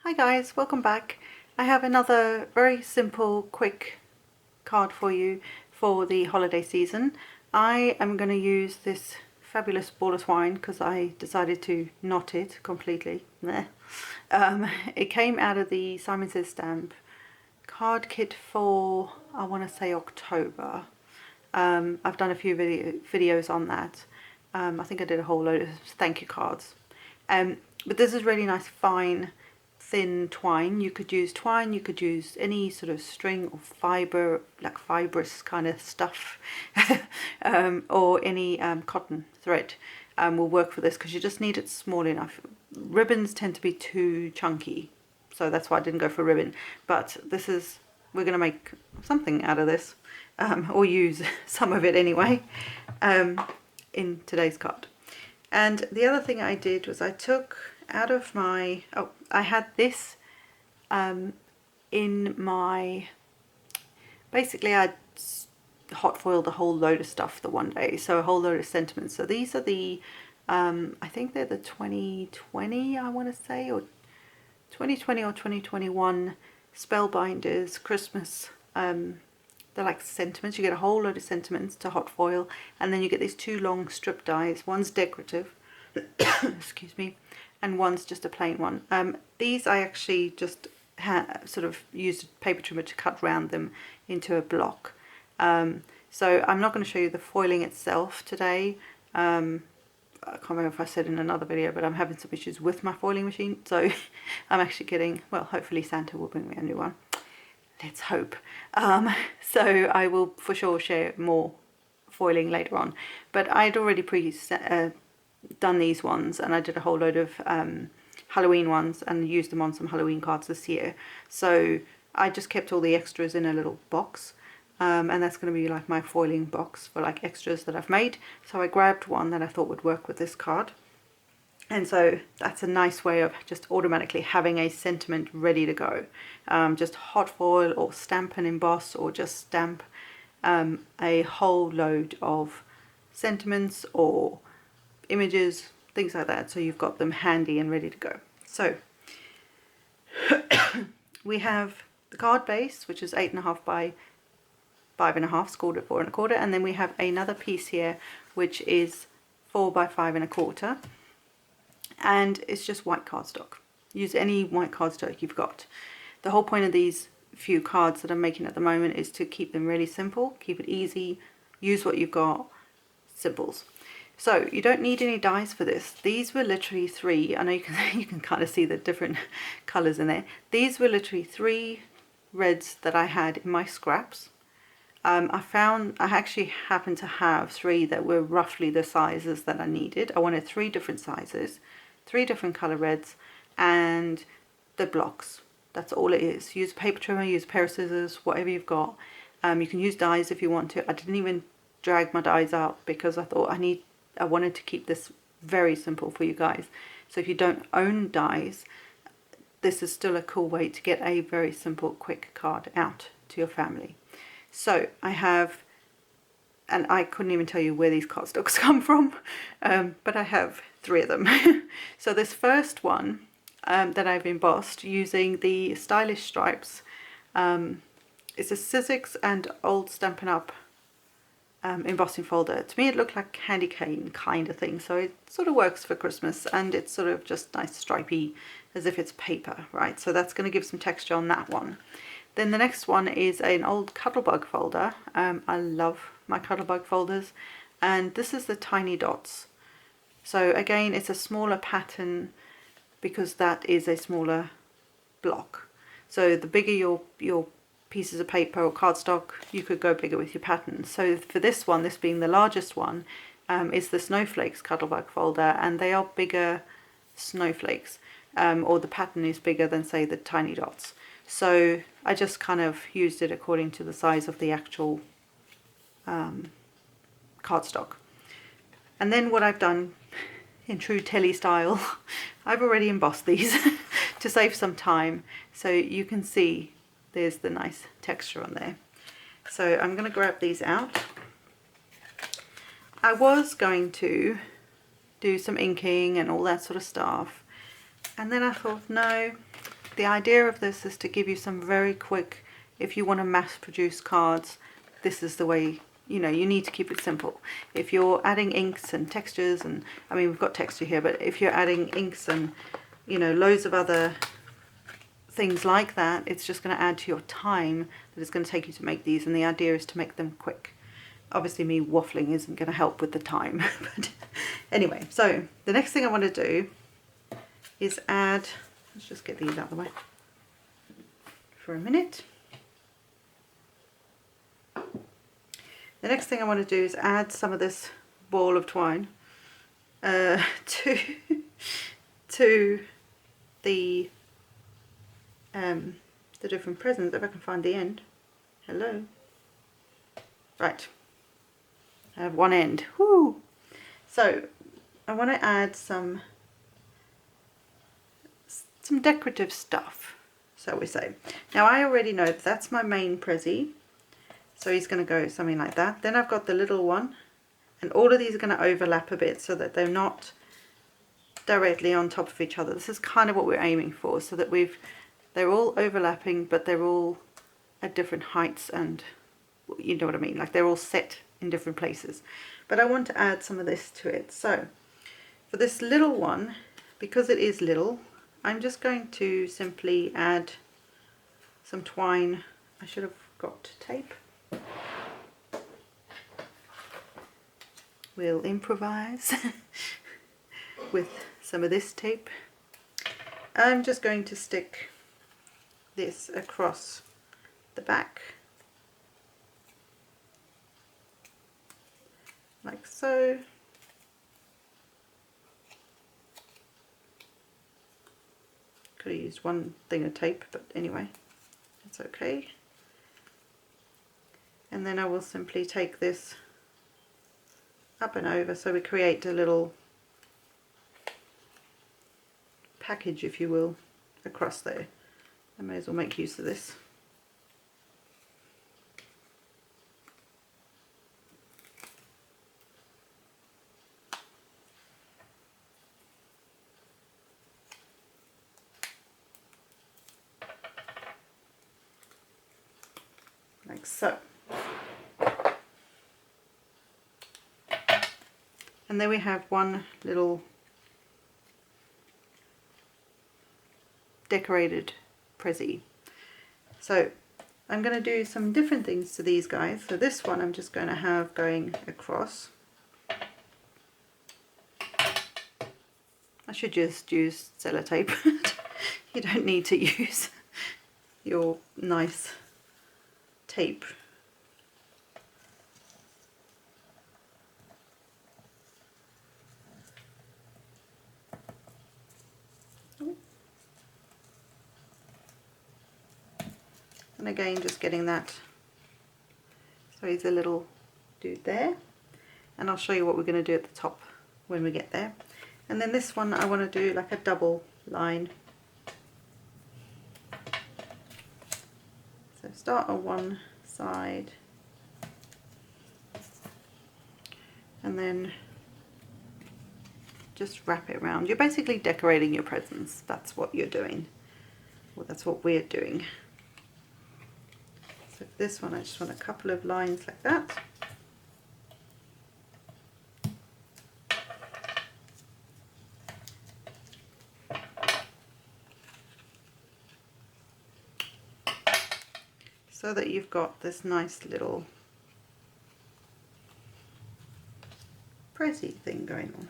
Hi guys, welcome back. I have another very simple, quick card for you for the holiday season. I am going to use this fabulous ball of twine because I decided to knot it completely. It came out of the Simon Says Stamp card kit for, I want to say October. I've done a few videos on that. I think I did a whole load of thank you cards. But this is really nice, fine, thin twine. You could use twine, you could use any sort of string or fibre, like fibrous kind of stuff, or any cotton thread will work for this because you just need it small enough. Ribbons tend to be too chunky, so that's why I didn't go for ribbon. But this is, we're going to make something out of this, or use some of it anyway, in today's card. And the other thing I did was I took out of my, I had this in my, basically I hot foiled a whole load of stuff the one day, so a whole load of sentiments. So these are the, I think they're the 2020, I want to say, or 2020 or 2021 Spellbinders Christmas. They're like sentiments. You get a whole load of sentiments to hot foil, and then you get these two long strip dies. One's decorative, excuse me, and one's just a plain one. These I actually just sort of used a paper trimmer to cut round them into a block. So I'm not going to show you the foiling itself today. I can't remember if I said in another video, but I'm having some issues with my foiling machine, so I'm actually getting, well, hopefully Santa will bring me a new one. Let's hope. So I will for sure share more foiling later on. But I'd already done these ones, and I did a whole load of Halloween ones and used them on some Halloween cards this year. So I just kept all the extras in a little box, and that's going to be like my foiling box for like extras that I've made. So I grabbed one that I thought would work with this card. And so that's a nice way of just automatically having a sentiment ready to go. Just hot foil or stamp and emboss, or just stamp a whole load of sentiments or images, things like that, so you've got them handy and ready to go. So we have the card base, which is 8.5 by 5.5, scored at 4.25, and then we have another piece here which is 4 by 5.25. And it's just white cardstock. Use any white cardstock you've got. The whole point of these few cards that I'm making at the moment is to keep them really simple, keep it easy, use what you've got, simples. So you don't need any dies for this. These were literally 3. I know you can kind of see the different colours in there. These were literally 3 reds that I had in my scraps. I actually happened to have 3 that were roughly the sizes that I needed. I wanted 3 different sizes, 3 different colour reds, and the blocks. That's all it is. Use a paper trimmer, use a pair of scissors, whatever you've got. You can use dies if you want to. I didn't even drag my dies out because I thought I wanted to keep this very simple for you guys. So if you don't own dies, this is still a cool way to get a very simple, quick card out to your family. So I have, and I couldn't even tell you where these cardstocks come from, but I have 3 of them. So this first one that I've embossed using the Stylish Stripes, it's a Sizzix and Old Stampin' Up embossing folder. To me it looked like candy cane kind of thing, so it sort of works for Christmas, and it's sort of just nice stripy as if it's paper, right? So that's going to give some texture on that one. Then the next one is an old Cuttlebug folder. I love my Cuttlebug folders, and this is the Tiny Dots. So again, it's a smaller pattern because that is a smaller block. So the bigger your pieces of paper or cardstock, you could go bigger with your pattern. So for this one, this being the largest one, is the Snowflakes Cuttlebug folder, and they are bigger snowflakes, or the pattern is bigger than, say, the Tiny Dots. So I just kind of used it according to the size of the actual cardstock. And then what I've done in true telly style, I've already embossed these to save some time, so you can see there's the nice texture on there. So I'm going to grab these out. I was going to do some inking and all that sort of stuff, and then I thought, no, the idea of this is to give you some very quick, if you want to mass produce cards, this is the way, you know, you need to keep it simple. If you're adding inks and textures, and I mean we've got texture here, but if you're adding inks and, you know, loads of other things like that, it's just going to add to your time that it's going to take you to make these, and the idea is to make them quick. Obviously me waffling isn't going to help with the time. But anyway, so the next thing I want to do is add, let's just get these out of the way for a minute. The next thing I want to do is add some of this ball of twine to the different presents, if I can find the end. Hello. Right. I have one end. Woo! So I want to add some decorative stuff, so we say. Now I already know that's my main prezi, so he's going to go something like that. Then I've got the little one, and all of these are going to overlap a bit so that they're not directly on top of each other. This is kind of what we're aiming for, so that they're all overlapping, but they're all at different heights, and you know what I mean, like they're all set in different places. But I want to add some of this to it. So for this little one, because it is little, I'm just going to simply add some twine. I should have got tape. We'll improvise with some of this tape. I'm just going to stick this across the back, like so. Could have used one thing of tape, but anyway, it's okay. And then I will simply take this up and over, so we create a little package, if you will, across there. I may as well make use of this. Like so. And then we have one little decorated prezi. So I'm going to do some different things to these guys. So this one I'm just going to have going across. I should just use sellotape. You don't need to use your nice tape. And again, just getting that, so he's a little dude there, and I'll show you what we're going to do at the top when we get there. And then this one I want to do like a double line. So start on one side and then just wrap it around. You're basically decorating your presents. That's what you're doing. Well, that's what we're doing. So for this one I just want a couple of lines like that. So that you've got this nice little prezi thing going on.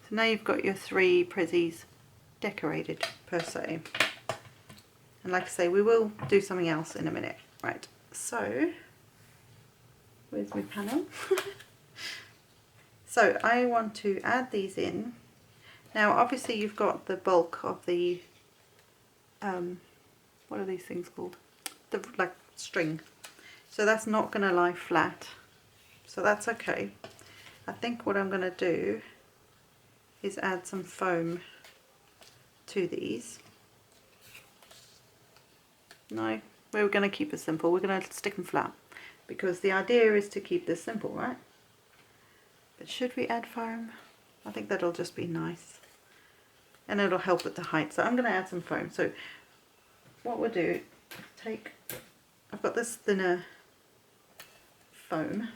So now you've got your 3 prezis decorated per se. And like I say, we will do something else in a minute. Right, so where's my panel? So I want to add these in. Now obviously you've got the bulk of the, what are these things called? The like string. So that's not going to lie flat. So that's okay. I think what I'm going to do is add some foam to these. No, we're going to keep it simple. We're going to stick them flat because the idea is to keep this simple, right? But should we add foam? I think that'll just be nice. And it'll help with the height. So I'm going to add some foam. So what we'll do, I've got this thinner foam.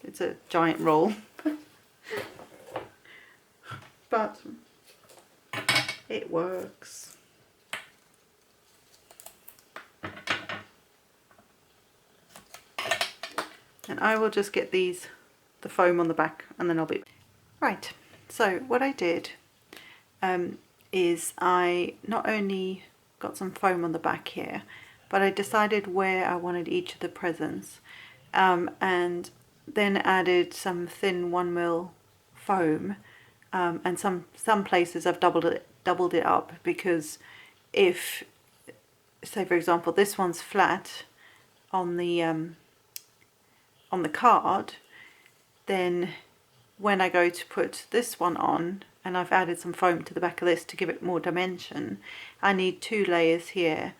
It's a giant roll. But it works. And I will just get the foam on the back, and then I'll be right. So what I did is I not only got some foam on the back here, but I decided where I wanted each of the presents, and then added some thin 1mm foam, and some places I've doubled it up, because if, say for example, this one's flat on the card, then when I go to put this one on, and I've added some foam to the back of this to give it more dimension, I need 2 layers here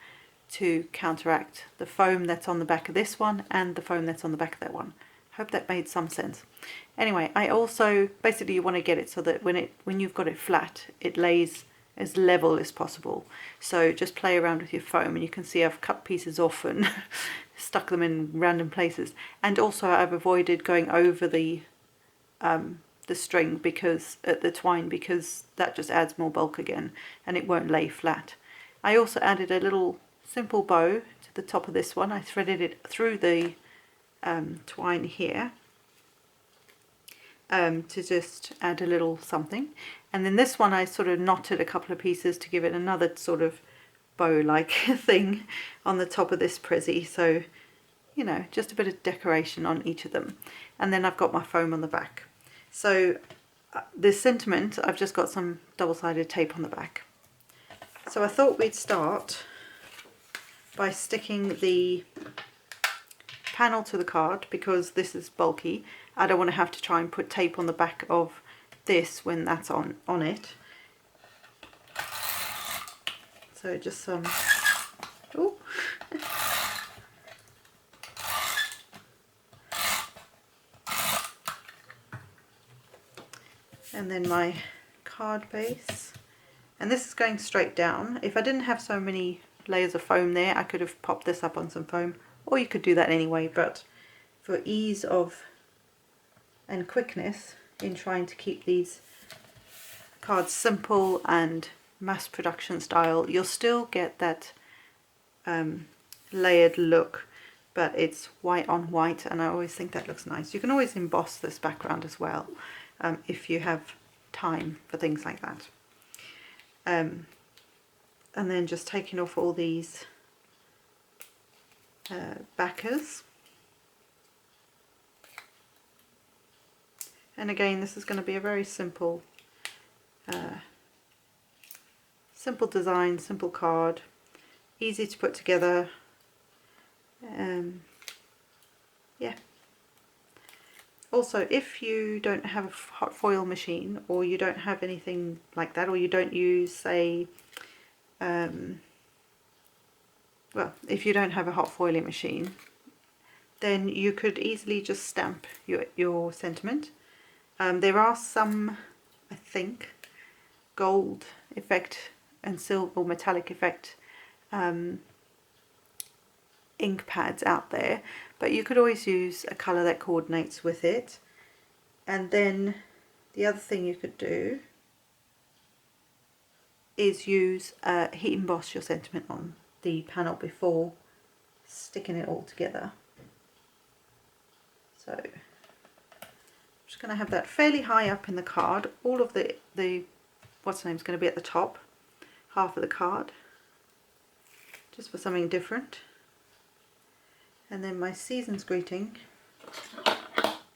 to counteract the foam that's on the back of this one and the foam that's on the back of that one. Hope that made some sense. Anyway, I also, basically you want to get it so that when you've got it flat, it lays as level as possible. So just play around with your foam, and you can see I've cut pieces off and stuck them in random places. And also I've avoided going over the string, because the twine, because that just adds more bulk again and it won't lay flat. I also added a little simple bow to the top of this one. I threaded it through the twine here to just add a little something, and then this one I sort of knotted a couple of pieces to give it another sort of bow-like thing on the top of this prezi. So, you know, just a bit of decoration on each of them. And then I've got my foam on the back. So this sentiment, I've just got some double-sided tape on the back. So I thought we'd start by sticking the panel to the card, because this is bulky. I don't want to have to try and put tape on the back of this when that's on it. So just some, ooh. And then my card base, and this is going straight down. If I didn't have so many layers of foam there, I could have popped this up on some foam, or you could do that anyway, but for ease of and quickness in trying to keep these cards simple and mass production style, you'll still get that layered look, but it's white on white, and I always think that looks nice. You can always emboss this background as well, if you have time for things like that. And then just taking off all these backers. And again, this is going to be a very simple simple design, simple card, easy to put together. Yeah. Also, if you don't have a hot foil machine, or you don't have anything like that, or you don't use, say, well, if you don't have a hot foiling machine, then you could easily just stamp your sentiment. There are some, I think, gold effect and silver or metallic effect ink pads out there, but you could always use a colour that coordinates with it. And then the other thing you could do is heat emboss your sentiment on the panel before sticking it all together. So I'm just going to have that fairly high up in the card. All of the what's the name's going to be at the top half of the card, just for something different. And then my season's greeting.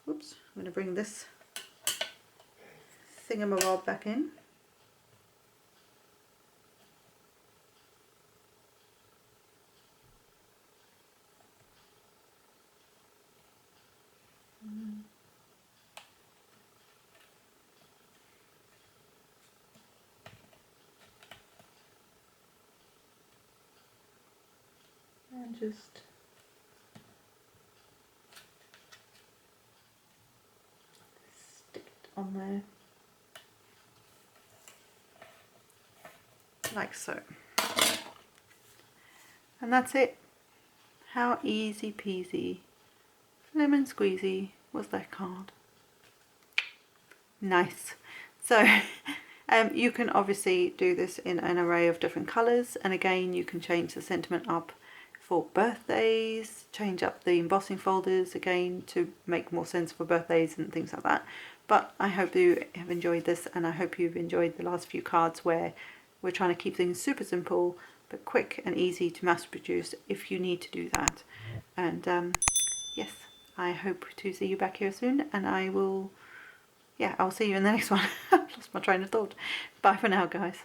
Oops, I'm going to bring this thingamabob back in. And just on there. Like so. And that's it. How easy peasy, lemon squeezy was that card. Nice. So you can obviously do this in an array of different colours, and again you can change the sentiment up for birthdays, change up the embossing folders again to make more sense for birthdays and things like that. But I hope you have enjoyed this, and I hope you've enjoyed the last few cards where we're trying to keep things super simple but quick and easy to mass produce if you need to do that. And yes, I hope to see you back here soon, and I will, yeah, I'll see you in the next one. Lost my train of thought. Bye for now, guys.